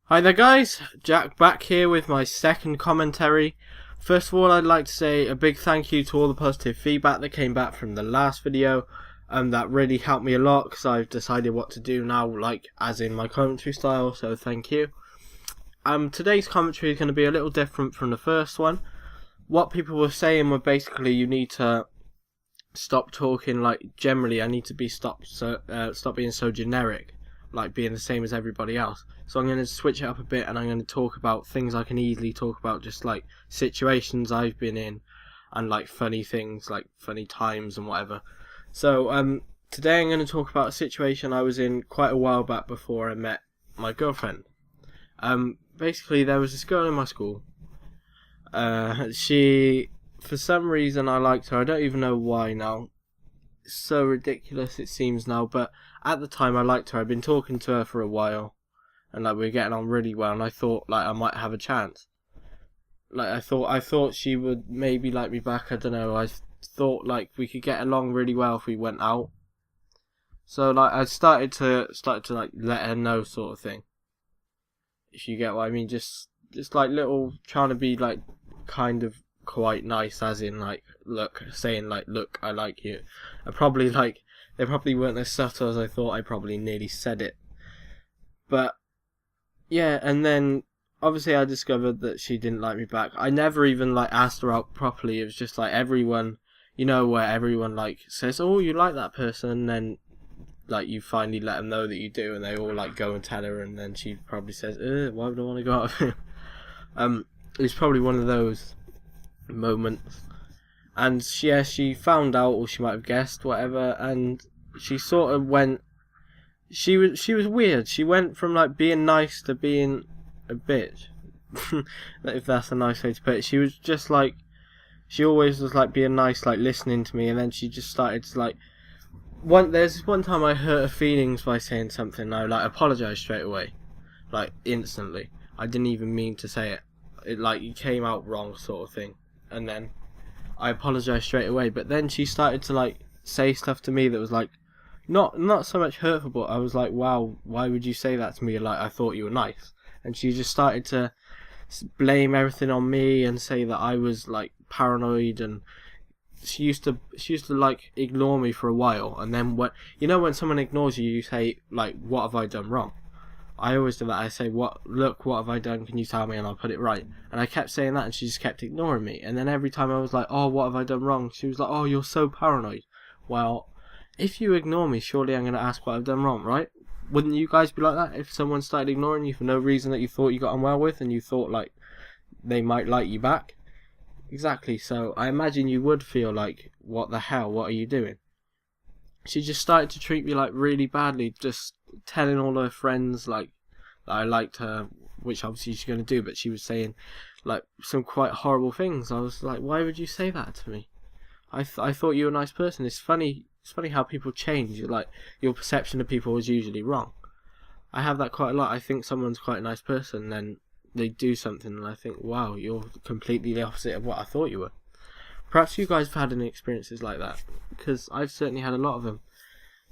Hi there guys, Jack back here with my second commentary. First of all, I'd like to say a big thank you to all the positive feedback that came back from the last video. That really helped me a lot because I've decided what to do now, like as in my commentary style, so thank you. Today's commentary is going to be a little different from the first one. What people were saying were basically you need to stop talking like generally. I need to be stop being so generic, like being the same as everybody else. So I'm going to switch it up a bit and I'm going to talk about things I can easily talk about, just like situations I've been in and like funny things, like funny times and whatever. So today I'm going to talk about a situation I was in quite a while back before I met my girlfriend. Basically there was this girl in my school. She, for some reason I liked her. I don't even know why now. It's so ridiculous it seems now, but at the time I liked her. I'd been talking to her for a while, and like we were getting on really well, and I thought like I might have a chance. Like I thought she would maybe like me back. I don't know. I thought like we could get along really well if we went out. So like I started to like let her know, sort of thing. If you get what I mean, just like little trying to be like kind of quite nice, as in like saying look, I like you. I probably like they probably weren't as subtle as I thought. I probably nearly said it, but yeah. And then obviously I discovered that she didn't like me back. I never even like asked her out properly. It was just like everyone, you know, where everyone like says, "Oh, you like that person," and then like you finally let them know that you do, and they all like go and tell her, and then she probably says, "Why would I want to go out with him?" It's probably one of those moments. And she found out, or she might have guessed, whatever, and she sort of went. She was weird. She went from like being nice to being a bitch, if that's a nice way to put it. She was just like, she always was like being nice, like listening to me, and then she just started to like. There's this one time I hurt her feelings by saying something. And I like apologized straight away, like instantly. I didn't even mean to say it. It came out wrong, sort of thing, and then I apologized straight away. But then she started to like say stuff to me that was like not so much hurtful, but I was like, wow, why would you say that to me? Like I thought you were nice. And she just started to blame everything on me and say that I was like paranoid. And she used to like ignore me for a while, and then when someone ignores you, you say like, what have I done wrong? I always do that. I say, what have I done? Can you tell me? And I'll put it right. And I kept saying that, and she just kept ignoring me. And then every time I was like, oh, what have I done wrong? She was like, oh, you're so paranoid. Well, if you ignore me, surely I'm going to ask what I've done wrong, right? Wouldn't you guys be like that if someone started ignoring you for no reason that you thought you got on well with, and you thought like they might like you back? Exactly. So I imagine you would feel like, what the hell? What are you doing? She just started to treat me like really badly, just telling all her friends like that I liked her, which obviously she's going to do, but she was saying like some quite horrible things. I was like, why would you say that to me? I thought you were a nice person. It's funny how people change. Like your perception of people is usually wrong. I have that quite a lot. I think someone's quite a nice person, then they do something and I think, wow, you're completely the opposite of what I thought you were. Perhaps you guys have had any experiences like that, because I've certainly had a lot of them.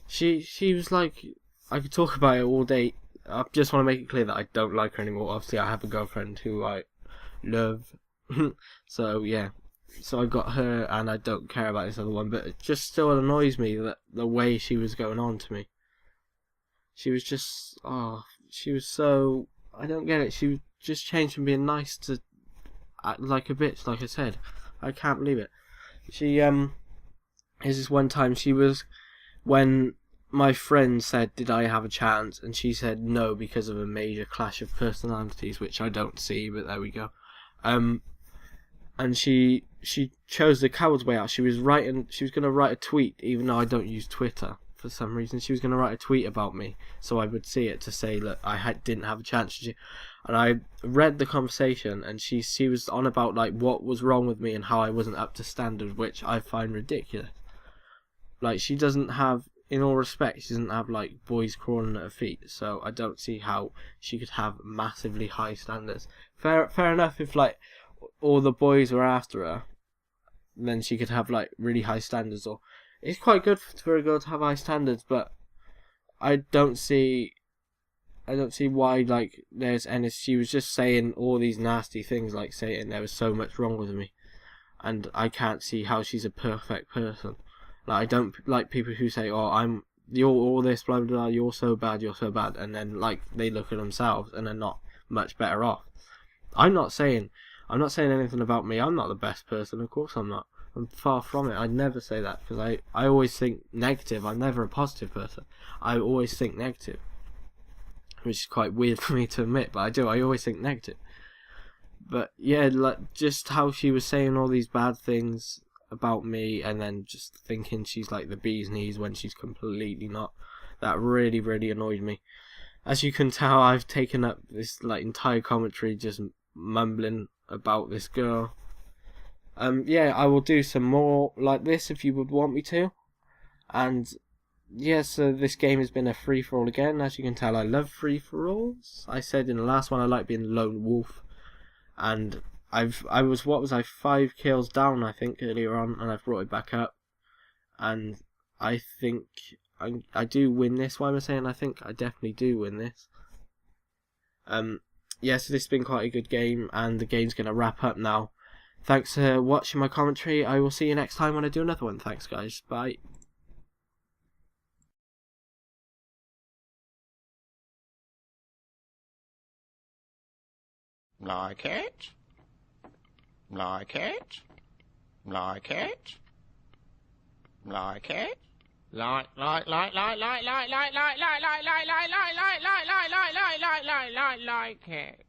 She was like, I could talk about it all day. I just want to make it clear that I don't like her anymore. Obviously, I have a girlfriend who I love. So, yeah. So I got her, and I don't care about this other one, but it just still annoys me that the way she was going on to me. She was just, she was so, I don't get it. She just changed from being nice to act like a bitch, like I said. I can't believe it. She, there's this one time when my friend said, did I have a chance? And she said no, because of a major clash of personalities, which I don't see, but there we go. And she chose the coward's way out. She was going to write a tweet, even though I don't use Twitter for some reason. She was going to write a tweet about me, so I would see it to say that didn't have a chance. And I read the conversation, and she was on about like what was wrong with me and how I wasn't up to standard, which I find ridiculous. Like she doesn't have, in all respect, she doesn't have like boys crawling at her feet. So I don't see how she could have massively high standards. Fair enough if like all the boys were after her, then she could have like really high standards. Or it's quite good for a girl to have high standards, but I don't see I don't see why, like, there's any. She was just saying all these nasty things, like saying there was so much wrong with me, and I can't see how she's a perfect person. Like, I don't like people who say, "Oh, you're all this, blah blah blah. You're so bad, and then like they look at themselves and they're not much better off. I'm not saying anything about me. I'm not the best person. Of course, I'm not. I'm far from it. I never say that because I always think negative. I'm never a positive person. I always think negative, which is quite weird for me to admit, but I do. I always think negative. But yeah, like just how she was saying all these bad things about me, and then just thinking she's like the bee's knees when she's completely not. That really, really annoyed me. As you can tell, I've taken up this like entire commentary just mumbling about this girl. Yeah, I will do some more like this if you would want me to. And yeah, so this game has been a free-for-all again. As you can tell, I love free-for-alls. I said in the last one I like being a lone wolf. And I was 5 kills down, I think, earlier on, and I've brought it back up. And I think I do win this. Why am I saying I think? I definitely do win this. Yeah, so this has been quite a good game, and the game's going to wrap up now. Thanks for watching my commentary. I will see you next time when I do another one. Thanks, guys. Bye. Like it? Like it? Like it? Like it? Like it.